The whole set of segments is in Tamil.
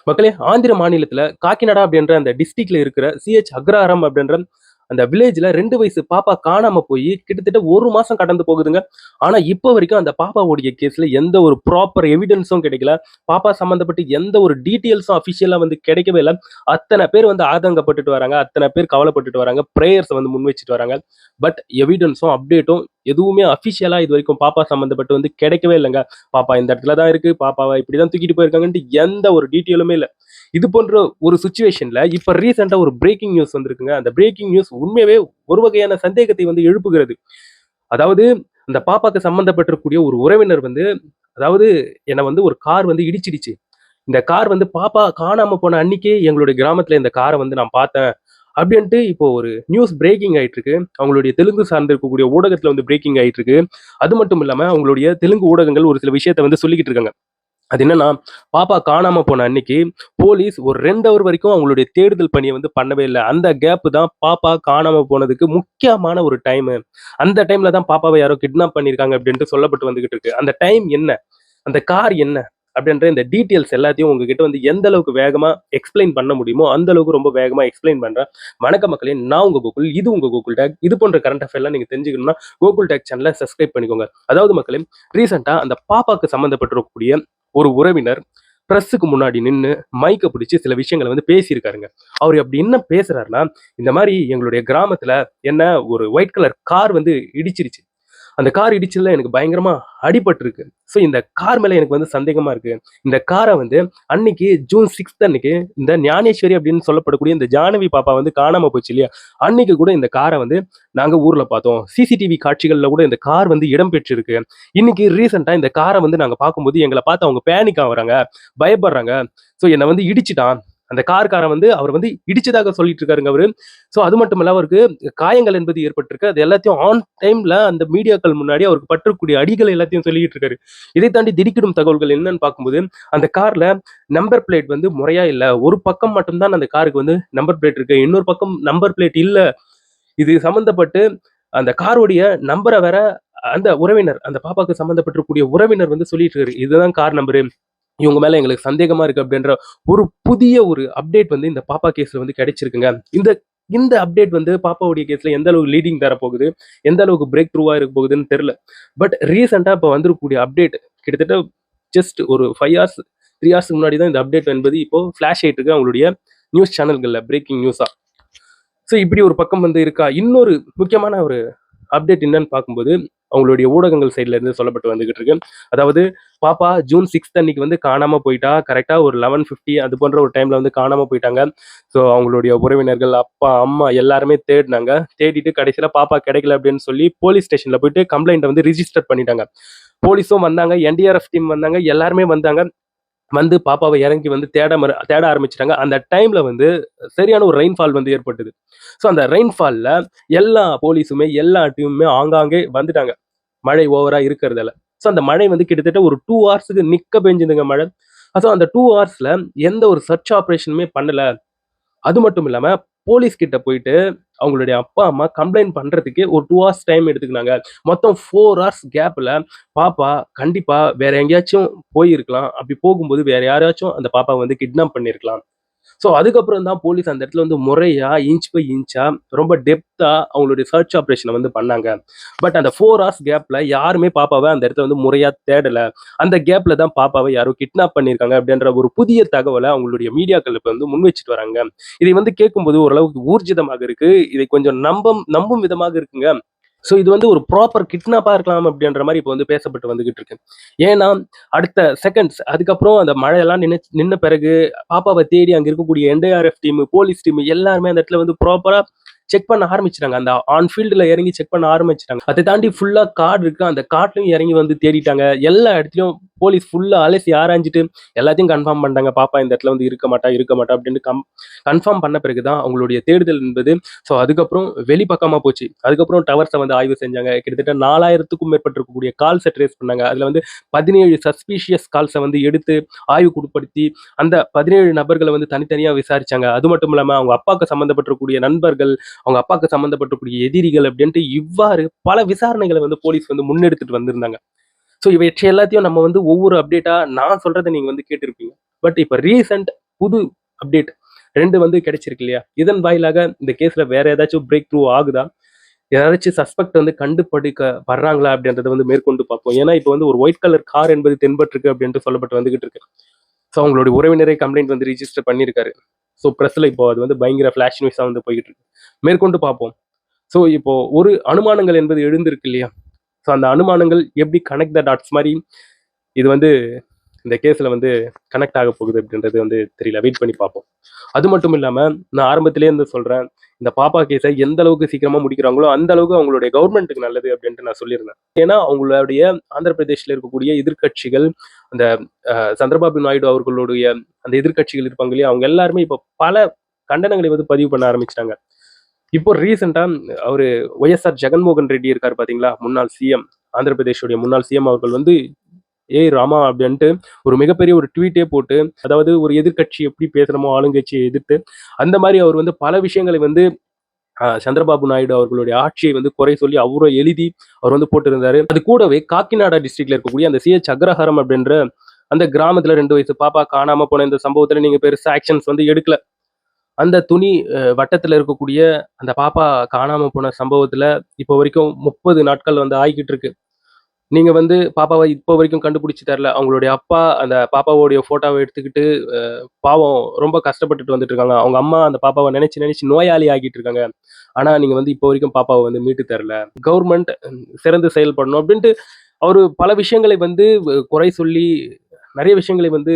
மக்களே, ஆந்திர மாநிலத்தில காக்கிநாடா அப்படின்ற அந்த டிஸ்ட்ரிக்ட்ல இருக்கிற சிஹெச் அக்ரஹாரம் அப்படின்ற அந்த வில்லேஜ்ல 2 வயசு பாப்பா காணாம போயி கிட்டத்தட்ட 1 மாசம் கடந்து போகுதுங்க. ஆனா, இப்ப வரைக்கும் அந்த பாப்பாவுடைய கேஸ்ல எந்த ஒரு ப்ராப்பர் எவிடன்ஸும் கிடைக்கல. பாப்பா சம்மந்தப்பட்டு எந்த ஒரு டீட்டெயில்ஸும் அஃபிஷியலா வந்து கிடைக்கவே இல்ல. அத்தன பேர் வந்து ஆதங்கப்பட்டுட்டு வராங்க. அத்தன பேர் கவலைப்பட்டுட்டு வராங்க. பிரேயர்ஸ வந்து முன் வச்சுட்டு வராங்க. பட் எவிடன்ஸும், அப்டேட்டும் எதுவுமே அஃபிஷியலா இதுவரைக்கும் பாப்பா சம்மந்தப்பட்டு வந்து கிடைக்கவே இல்லங்க. பாப்பா இந்த இடத்துல தான் இருக்கு. பாப்பாவ இப்படி தான் தூக்கிட்டு போயிருக்காங்கன்ட்டு எந்த ஒரு டீட்டெயிலுமே இல்ல. இது போன்ற ஒரு சிச்சுவேஷன்ல இப்ப ரீசென்ட்டா ஒரு பிரேக்கிங் நியூஸ் வந்திருக்குங்க. அந்த பிரேக்கிங் நியூஸ் உண்மையாவே ஒரு வகையான சந்தேகத்தை வந்து எழுப்புகிறது. அதாவது இந்த பாப்பாக்கு சம்பந்தப்பட்டிருக்கக்கூடிய ஒரு உறவினர் வந்து, அதாவது என்ன வந்து ஒரு கார் வந்து இடிச்சிடுச்சு. இந்த கார் வந்து பாப்பா காணாம போன அன்னைக்கே எங்களுடைய கிராமத்துல இந்த கார வந்து நான் பார்த்தேன். அப்படின்ட்டு இப்போ ஒரு நியூஸ் பிரேக்கிங் ஆயிட்டு இருக்கு. அவங்களுடைய தெலுங்கு சார்ந்து இருக்கக்கூடிய ஊடகத்துல வந்து பிரேக்கிங் ஆயிட்டு இருக்கு. அது மட்டும் இல்லாம அவங்களுடைய தெலுங்கு ஊடகங்கள் ஒரு சில விஷயத்த வந்து சொல்லிக்கிட்டு இருக்காங்க. அது என்னன்னா, பாப்பா காணாம போன அன்னைக்கு போலீஸ் ஒரு 2 ஹவர் வரைக்கும் அவங்களுடைய தேடுதல் பணிய வந்து பண்ணவே இல்ல. அந்த கேப் தான் பாப்பா காணாம போனதுக்கு முக்கியமான ஒரு டைமு. அந்த டைம்ல தான் பாப்பாவ யாரோ கிட்னாப் பண்ணியிருக்காங்க அப்டின்ட்டு சொல்லப்பட்டு வந்துகிட்டு இருக்கு. அந்த டைம் என்ன? அந்த கார் என்ன? அப்டின்ற இந்த டீட்டெயில்ஸ் எல்லாத்தையும் உங்ககிட்ட வந்து எந்த அளவுக்கு வேகமா எக்ஸ்ப்ளைன் பண்ண முடியுமோ, அந்த அளவுக்கு ரொம்ப வேகமா எக்ஸ்ப்ளைன் பண்றேன். வணக்கம் மக்களே! நான் உங்க கோகுல். இது உங்க கோகுல் டாக். இது போன்ற கரண்ட் அஃபேர்லாம் நீங்க தெரிஞ்சுக்கணும்னா, கோகுல் டாக் சேனல சப்ஸ்கிரைப் பண்ணிக்கோங்க. அதாவது மக்களே, ரீசென்ட்டா அந்த பாப்பாக்கு சம்மந்தப்பட்டிருக்கக்கூடிய ஒரு உறவினர் பிரஸ்ஸுக்கு முன்னாடி நின்னு மைக்க பிடிச்சு சில விஷயங்கள வந்து பேசியிருக்காருங்க. அவரு அப்படி என்ன பேசுறாருன்னா, இந்த மாரி எங்களுடைய கிராமத்துல என்ன ஒரு ஒயிட் கலர் கார் வந்து இடிச்சிருச்சு. அந்த கார் இடிச்சதுல எனக்கு பயங்கரமா அடிபட்டுருக்கு. ஸோ இந்த கார் மேல எனக்கு வந்து சந்தேகமா இருக்கு. இந்த கார வந்து அன்னைக்கு ஜூன் 6 அன்னைக்கு இந்த ஞானேஸ்வரி அப்படின்னு சொல்லப்படக்கூடிய இந்த ஜானவி பாப்பா வந்து காணாம போச்சு இல்லையா? அன்னைக்கு கூட இந்த கார வந்து நாங்க ஊர்ல பார்த்தோம். சிசிடிவி காட்சிகள்ல கூட இந்த கார் வந்து இடம் பெற்றிருக்கு. இன்னைக்கு ரீசென்ட்டா இந்த கார வந்து நாங்க பார்க்கும்போது எங்கள பார்த்து அவங்க பேனிக் ஆவுறாங்க, பயப்படுறாங்க. ஸோ என்ன வந்து இடிச்சுட்டான். அந்த கார்காரன் வந்து அவர் வந்து இடிச்சதாக சொல்லிட்டு இருக்காருங்க அவரு. ஸோ அது மட்டும் இல்ல அவருக்கு காயங்கள் என்பது ஏற்பட்டிருக்கு. அது எல்லாத்தையும் ஆன் டைம்ல அந்த மீடியாக்கள் முன்னாடி அவருக்கு பட்டிருக்கக்கூடிய அடிகள் எல்லாத்தையும் சொல்லிட்டு இருக்காரு. இதை தாண்டி திடுக்கிடும் தகவல்கள் என்னன்னு பார்க்கும்போது, அந்த கார்ல நம்பர் பிளேட் வந்து முறையா இல்ல. ஒரு பக்கம் மட்டும் தான் அந்த காருக்கு வந்து நம்பர் பிளேட் இருக்கு. இன்னொரு பக்கம் நம்பர் பிளேட் இல்ல. இது சம்மந்தப்பட்டு அந்த காருடைய நம்பர வேற அந்த உறவினர், அந்த பாப்பாக்கு சம்மந்தப்பட்டிருக்கக்கூடிய உறவினர் வந்து சொல்லிட்டு இருக்காரு. இதுதான் கார் நம்பரு. இவங்க மேல எங்களுக்கு சந்தேகமா இருக்கு அப்படின்ற ஒரு புதிய ஒரு அப்டேட் வந்து இந்த பாப்பா கேஸ்ல வந்து கிடைச்சிருக்குங்க. இந்த இந்த அப்டேட் வந்து பாப்பாவுடைய கேஸ்ல எந்த அளவுக்கு லீடிங் தரப்போகுது, எந்த அளவுக்கு பிரேக் த்ரூவா இருக்க போகுதுன்னு தெரியல. பட் ரீசென்ட்டா இப்ப வந்திருக்கக்கூடிய அப்டேட் கிட்டத்தட்ட ஜஸ்ட் ஒரு 5 ஹார்ஸ் 3 ஹார்ஸ்க்கு முன்னாடி தான் இந்த அப்டேட் என்பது இப்போ ஃபிளாஷ் ஆயிட்டு இருக்கு அவங்களுடைய நியூஸ் சேனல்கள்ல பிரேக்கிங் நியூஸா. ஸோ இப்படி ஒரு பக்கம் வந்து இருக்கா. இன்னொரு முக்கியமான ஒரு அப்டேட் என்னன்னு பார்க்கும்போது, அவங்களுடைய ஊடகங்கள் சைட்ல இருந்து சொல்லப்பட்டு வந்துகிட்டு இருக்கு. அதாவது பாப்பா ஜூன் 6 அன்னைக்கு வந்து காணாம போயிட்டா. கரெக்ட்டா ஒரு 11:50 அது போன்ற ஒரு டைம்ல வந்து காணாம போயிட்டாங்க. ஸோ அவங்களுடைய உறவினர்கள், அப்பா, அம்மா எல்லாருமே தேடுனாங்க. தேடிட்டு கடைசியில பாப்பா கிடைக்கல அப்படின்னு சொல்லி போலீஸ் ஸ்டேஷன்ல போயிட்டு கம்ப்ளைண்ட்ட வந்து ரிஜிஸ்டர் பண்ணிட்டாங்க. போலீஸும் வந்தாங்க, என்டிஆர்எஃப் டீம் வந்தாங்க, எல்லாருமே வந்தாங்க. வந்து பாப்பாவ இறங்கி வந்து தேட ஆரம்பிச்சுட்டாங்க. அந்த டைம்ல வந்து சரியான ஒரு ரெயின்ஃபால் வந்து ஏற்பட்டது. ஸோ அந்த ரெயின்ஃபால்ல எல்லா போலீஸுமே, எல்லா டீமுமே ஆங்காங்கே வந்துட்டாங்க. மழை ஓவரா இருக்கிறதால. ஸோ அந்த மழை வந்து கிட்டத்தட்ட ஒரு 2 ஹார்ஸ்க்கு நிக்க பெஞ்சதுங்க மழை. ஸோ அந்த 2 ஹார்ஸ்ல எந்த ஒரு சர்ச் ஆப்பரேஷனுமே பண்ணல. அது மட்டும் இல்லாம போலீஸ் கிட்ட போயிட்டு அவங்களுடைய அப்பா, அம்மா கம்ப்ளைண்ட் பண்றதுக்கே ஒரு 2 ஹார்ஸ் டைம் எடுத்துக்கினாங்க. மொத்தம் 4 ஹார்ஸ் கேப்ல பாப்பா கண்டிப்பா வேற எங்கேயாச்சும் போயிருக்கலாம். அப்படி போகும்போது வேற யாரையாச்சும் அந்த பாப்பாவ வந்து கிட்னாப் பண்ணியிருக்கலாம். ஸோ அதுக்கப்புறம் தான் போலீஸ் அந்த இடத்துல வந்து முறையா இன்ச் பை இன்ச்சா ரொம்ப டெப்த்தா அவங்களுடைய சர்ச் ஆப்பரேஷன வந்து பண்ணாங்க. பட் அந்த 4 ஹார்ஸ் கேப்ல யாருமே பாப்பாவ அந்த இடத்துல வந்து முறையா தேடல. அந்த கேப்ல தான் பாப்பாவ யாரோ கிட்னாப் பண்ணியிருக்காங்க அப்படின்ற ஒரு புதிய தகவல அவங்களுடைய மீடியாக்கள் இப்ப வந்து முன் வச்சுட்டு வராங்க. இதை வந்து கேட்கும்போது ஓரளவுக்கு ஊர்ஜிதமாக இருக்கு. இதை கொஞ்சம் நம்பும் விதமாக இருக்குங்க. ஸோ இது வந்து ஒரு ப்ராப்பர் கிட்னாப்பா இருக்கலாம் அப்படின்ற மாரி இப்ப வந்து பேசப்பட்டு வந்துகிட்டு இருக்கு. ஏன்னா, அடுத்த செகண்ட்ஸ் அதுக்கப்புறம் அந்த மழையெல்லாம் நின்ன பிறகு பாப்பாவ தேடி அங்க இருக்கக்கூடிய என்டிஆர்எஃப் டீம், போலீஸ் டீம் எல்லாருமே அந்த இடத்துல வந்து ப்ராப்பரா செக் பண்ண ஆரம்பிச்சுட்டாங்க. அந்த ஆன் ஃபீல்டுல இறங்கி செக் பண்ண ஆரம்பிச்சுட்டாங்க. அதை தாண்டி ஃபுல்லா காடு இருக்கு. அந்த காட்டுலயும் இறங்கி வந்து தேடிட்டாங்க. எல்லா இடத்துலயும் போலீஸ் ஃபுல்லா அலசி ஆராய்ஞ்சுட்டு எல்லாத்தையும் கன்ஃபார்ம் பண்ணிட்டாங்க. பாப்பா இந்த இடத்துல வந்து இருக்க மாட்டா அப்படின்னு கன்ஃபார்ம் பண்ண பிறகு தான் அவங்களுடைய தேடுதல் என்பது ஸோ அதுக்கப்புறம் வெளிப்பக்கமா போச்சு. அதுக்கப்புறம் டவர்ஸ வந்து ஆய்வு செஞ்சாங்க. கிட்டத்தட்ட 4000க்கும் மேற்பட்டிருக்கக்கூடிய கால்ஸ ட்ரேஸ் பண்ணாங்க. அதுல வந்து 17 சஸ்பீஷியஸ் கால்ஸ வந்து எடுத்து ஆய்வுக்குட்படுத்தி, அந்த 17 நபர்கள வந்து தனித்தனியா விசாரிச்சாங்க. அது மட்டும் இல்லாம அவங்க அப்பாக்கு சம்மந்தப்பட்டிருக்கக்கூடிய நண்பர்கள், அவங்க அப்பாக்கு சம்மந்தப்பட்டிருக்கக்கூடிய எதிரிகள் அப்படின்ட்டு இவ்வாறு பல விசாரணைகள வந்து போலீஸ் வந்து முன்னெடுத்துட்டு வந்திருந்தாங்க. ஸோ இவற்றை எல்லாத்தையும் நம்ம வந்து ஒவ்வொரு அப்டேட்டா நான் சொல்றத நீங்க வந்து கேட்டிருப்பீங்க. பட் இப்ப ரீசென்ட் புது அப்டேட் 2 வந்து கிடைச்சிருக்கு இல்லையா? இதன் வாயிலாக இந்த கேஸ்ல வேற ஏதாச்சும் பிரேக் த்ரூ ஆகுதா? யாராச்சும் சஸ்பெக்ட் வந்து படுறாங்களா? அப்படின்றத வந்து மேற்கொண்டு பார்ப்போம். ஏன்னா, இப்ப வந்து ஒரு ஒயிட் கலர் கார் என்பது தென்பட்டிருக்கு அப்படின்ட்டு சொல்லப்பட்டு வந்துகிட்டு இருக்கு. ஸோ அவங்களுடைய உறவினரே கம்ப்ளைண்ட் வந்து ரிஜிஸ்டர் பண்ணியிருக்காரு. ஸோ பிரஸ்ல இப்போ அது வந்து பயங்கர ஃபிளாஷ் நியூஸா வந்து போய்கிட்டு இருக்கு. மேற்கொண்டு பார்ப்போம். ஸோ இப்போ ஒரு அனுமானங்கள் என்பது எழுந்திருக்கு இல்லையா? ஸோ அந்த அனுமானங்கள் எப்படி கனெக்ட் த டாட்ஸ் மாரி இது வந்து இந்த கேஸ்ல வந்து கனெக்ட் ஆக போகுது அப்படின்றது வந்து தெரியல. வெயிட் பண்ணி பார்ப்போம். அது மட்டும் இல்லாம நான் ஆரம்பத்திலேயே வந்து சொல்றேன். இந்த பாப்பா கேஸை எந்த அளவுக்கு சீக்கிரமா முடிக்கிறாங்களோ, அந்த அளவுக்கு அவங்களுடைய கவர்மெண்ட்டுக்கு நல்லது அப்படின்ட்டு நான் சொல்லியிருந்தேன். ஏன்னா, அவங்களுடைய ஆந்திர பிரதேஷ்ல இருக்கக்கூடிய எதிர்க்கட்சிகள், அந்த சந்திரபாபு நாயுடு அவர்களுடைய அந்த எதிர்க்கட்சிகள் இருப்பாங்க இல்லையா? அவங்க எல்லாருமே இப்போ பல கண்டனங்களை வந்து பதிவு பண்ண ஆரம்பிச்சுட்டாங்க. இப்போ ரீசென்ட்டா அவரு ஒய்எஸ்ஆர் ஜெகன்மோகன் ரெட்டி இருக்காரு பார்த்தீங்களா? முன்னாள் சிஎம். ஆந்திர பிரதேஷுடைய முன்னாள் சிஎம் அவர்கள் வந்து ஏய் ராமா அப்படின்ட்டு ஒரு மிகப்பெரிய ஒரு ட்வீட்டே போட்டு, அதாவது ஒரு எதிர்க்கட்சி எப்படி பேசுறோமோ ஆளுங்கட்சியை எதிர்த்து, அந்த மாரி அவர் வந்து பல விஷயங்களை வந்து சந்திரபாபு நாயுடு அவர்களுடைய ஆட்சியை வந்து குறை சொல்லி அவரும் எழுதி அவர் வந்து போட்டிருந்தாரு. அது கூடவே காக்கிநாடா டிஸ்ட்ரிக்ட்ல இருக்கக்கூடிய அந்த சிஎச் அக்ரஹாரம் அப்படின்ற அந்த கிராமத்துல 2 வயசு பாப்பா காணாம போன இந்த சம்பவத்துல நீங்க பெருசா ஆக்ஷன்ஸ் வந்து எடுக்கல. அந்த துணி வட்டத்துல இருக்கக்கூடிய அந்த பாப்பா காணாம போன சம்பவத்துல இப்போ வரைக்கும் 30 நாட்கள் வந்து ஆயிக்கிட்டு இருக்கு. நீங்க வந்து பாப்பாவ இப்போ வரைக்கும் கண்டுபிடிச்சு தரல. அவங்களுடைய அப்பா அந்த பாப்பாவோடைய ஃபோட்டோவ எடுத்துக்கிட்டு பாவம் ரொம்ப கஷ்டப்பட்டுட்டு வந்துட்டு இருக்காங்க. அவங்க அம்மா அந்த பாப்பாவ நினைச்சு நினைச்சு நோயாளி ஆகிட்டு இருக்காங்க. ஆனா நீங்க வந்து இப்போ வரைக்கும் பாப்பாவ வந்து மீட்டு தரல. கவர்மெண்ட் சிறந்து செயல்படணும் அப்படின்ட்டு அவரு பல விஷயங்களை வந்து குறை சொல்லி நெறைய விஷயங்களை வந்து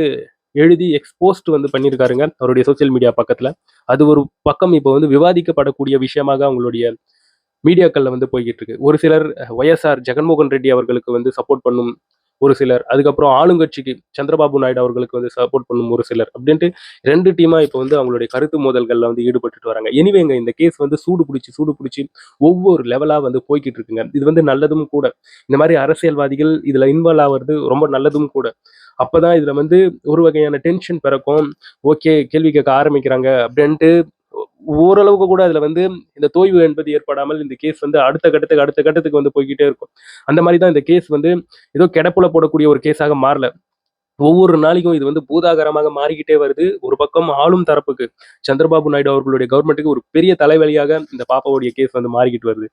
எழுதி எக்ஸ்போஸ்ட் வந்து பண்ணியிருக்காருங்க. அவருடைய சோசியல் மீடியா பக்கத்துல. அது ஒரு பக்கம் இப்போ வந்து விவாதிக்கப்படக்கூடிய விஷயமாக அவங்களுடைய மீடியாக்கள்ல வந்து போய்க்கிட்டு இருக்கு. ஒரு சிலர் ஒய்எஸ்ஆர் ஜெகன்மோகன் ரெட்டி அவர்களுக்கு வந்து சப்போர்ட் பண்ணும் ஒரு சிலர், அதுக்கப்புறம் ஆளுங்கட்சிக்கு சந்திரபாபு நாயுடு அவர்களுக்கு வந்து சப்போர்ட் பண்ணும் ஒரு சிலர் அப்படின்ட்டு 2 டீமா இப்போ வந்து அவங்களுடைய கருத்து மோதல்கள்ல வந்து ஈடுபட்டுட்டு வராங்க. எனிவேங்க இந்த கேஸ் வந்து சூடு பிடிச்சு ஒவ்வொரு லெவலா வந்து போய்க்கிட்டு இருக்குங்க. இது வந்து நல்லதும் கூட. இந்த மாரி அரசியல்வாதிகள் இதுல இன்வால்வ் ஆவறது ரொம்ப நல்லதும் கூட. அப்பதான் இதுல வந்து ஒரு வகையான டென்ஷன் பிறக்கும். ஓகே கேள்வி கேட்க ஆரம்பிக்கிறாங்க அப்படின்ட்டு ஓரளவுக்கு கூட அதுல வந்து இந்த தொய்வு என்பது ஏற்படாமல் இந்த கேஸ் வந்து அடுத்த கட்டத்துக்கு வந்து போய்க்கிட்டே இருக்கும். அந்த மாதிரி தான் இந்த கேஸ் வந்து ஏதோ கிடப்புல போடக்கூடிய ஒரு கேஸாக மாறல. ஒவ்வொரு நாளைக்கும் இது வந்து பூதாகரமாக மாறிக்கிட்டே வருது. ஒரு பக்கம் ஆளும் தரப்புக்கு சந்திரபாபு நாயுடு அவர்களுடைய கவர்மெண்ட்டுக்கு ஒரு பெரிய தலைவலியாக இந்த பாப்பாவுடைய கேஸ் வந்து மாறிக்கிட்டு வருது.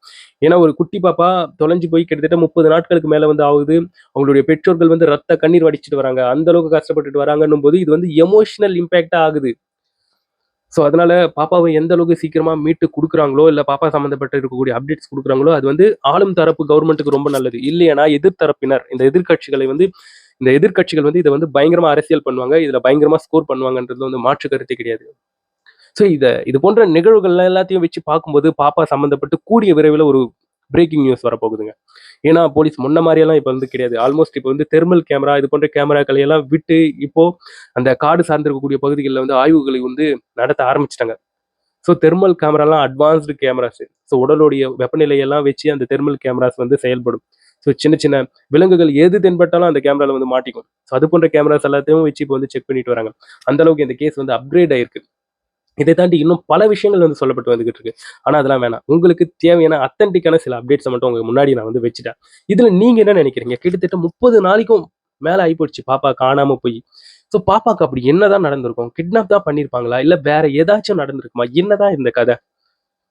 ஏன்னா ஒரு குட்டி பாப்பா தொலைஞ்சு போய் கிட்டத்தட்ட 30 நாட்களுக்கு மேல வந்து ஆகுது. அவங்களுடைய பெற்றோர்கள் வந்து ரத்த கண்ணீர் வடிச்சிட்டு வராங்க. அந்த அளவுக்கு கஷ்டப்பட்டுட்டு வராங்கன்னும் போது இது வந்து எமோஷனல் இம்பாக்ட்டா ஆகுது. ஸோ அதனால பாப்பாவ எந்த அளவுக்கு சீக்கிரமா மீட்டு குடுக்குறாங்களோ, இல்ல பாப்பா சம்மந்தப்பட்ட இருக்கக்கூடிய அப்டேட்ஸ் குடுக்குறாங்களோ, அது வந்து ஆளும் தரப்பு கவர்மெண்ட்டுக்கு ரொம்ப நல்லது. இல்லையனா எதிர்த்தரப்பினர் இந்த எதிர்க்கட்சிகள் வந்து இத வந்து பயங்கரமா அரசியல் பண்ணுவாங்க. இதுல பயங்கரமா ஸ்கோர் பண்ணுவாங்கன்றதுல வந்து மாற்று கருத்தே கிடையாது. ஸோ இது போன்ற நிகழ்வுகள் எல்லாத்தையும் வச்சு பார்க்கும்போது, பாப்பா சம்மந்தப்பட்டு கூடிய விரைவில ஒரு பிரேக்கிங் நியூஸ் வரப்போகுதுங்க. ஏன்னா, போலீஸ் முன்ன மாரியெல்லாம் இப்ப வந்து கிடையாது. ஆல்மோஸ்ட் இப்ப வந்து தெர்மல் கேமரா இது போன்ற கேமராக்களை எல்லாம் விட்டு, இப்போ அந்த காடு சார்ந்திருக்கக்கூடிய பகுதிகள்ல வந்து ஆய்வுகளை வந்து நடத்த ஆரம்பிச்சுட்டாங்க. ஸோ தெர்மல் கேமராலாம் அட்வான்ஸ்டு கேமராஸ். ஸோ உடலுடைய வெப்பநிலையெல்லாம் வச்சு அந்த தெர்மல் கேமராஸ் வந்து செயல்படும். ஸோ சின்ன சின்ன விலங்குகள் எது தென்பட்டாலும் அந்த கேமரால வந்து மாட்டிக்கும். ஸோ அது போன்ற கேமராஸ் எல்லாத்தையும் வச்சு இப்போ வந்து செக் பண்ணிட்டு வராங்க. அந்த அளவுக்கு இந்த கேஸ் வந்து அப்கிரேட் ஆயிருக்கு. இதை தாண்டி இன்னும் பல விஷயங்கள் வந்து சொல்லப்பட்டு வந்துகிட்டு இருக்கு. ஆனா அதெல்லாம் வேணாம். உங்களுக்கு தேவையான அத்தன்டிக்கான சில அப்டேட்ஸ மட்டும் உங்க முன்னாடி நான் வந்து வச்சுட்டேன். இதுல நீங்க என்ன நினைக்கிறீங்க? கிட்டத்தட்ட 30 நாளைக்கும் மேல ஆயிப்போச்சு பாப்பா காணாம போய். ஸோ பாப்பாக்கு அப்படி என்னதான் நடந்திருக்கும்? கிட்னாப் தான் பண்ணியிருப்பாங்களா? இல்ல வேற ஏதாச்சும் நடந்திருக்குமா? என்னதான் இந்த கதை?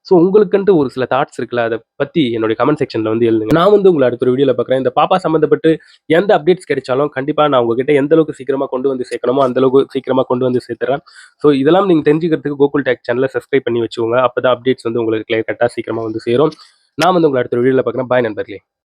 ஸோ உங்களுக்குன்ட்டு ஒரு சில தாட்ஸ் இருக்குல்ல, அத பத்தி என்னுடைய கமெண்ட் செக்ஷன்ல வந்து எழுதுங்க. நான் வந்து உங்கள அடுத்த ஒரு வீடியோல பார்க்குறேன். இந்த பாப்பா சம்மந்தப்பட்டு எந்த அப்டேட்ஸ் கிடைச்சாலும் கண்டிப்பா நான் உங்ககிட்ட எந்த அளவுக்கு சீக்கிரமா கொண்டு வந்து சேர்க்கணுமோ, அந்த அளவுக்கு சீக்கிரமா கொண்டு வந்து சேர்த்துறேன். ஸோ இதெல்லாம் நீங்க தெரிஞ்சுக்கிறதுக்கு கோகுல் டேக் சேனல சப்ஸ்கிரைப் பண்ணி வச்சுக்கோங்க. அப்பதான் அப்டேட்ஸ் வந்து உங்களுக்கு கிளியர் கட்டா சீக்கிரமா வந்து சேரும். நான் வந்து உங்கள அடுத்த ஒரு வீடியோல பார்க்குறேன். பாய் நண்பர்களே.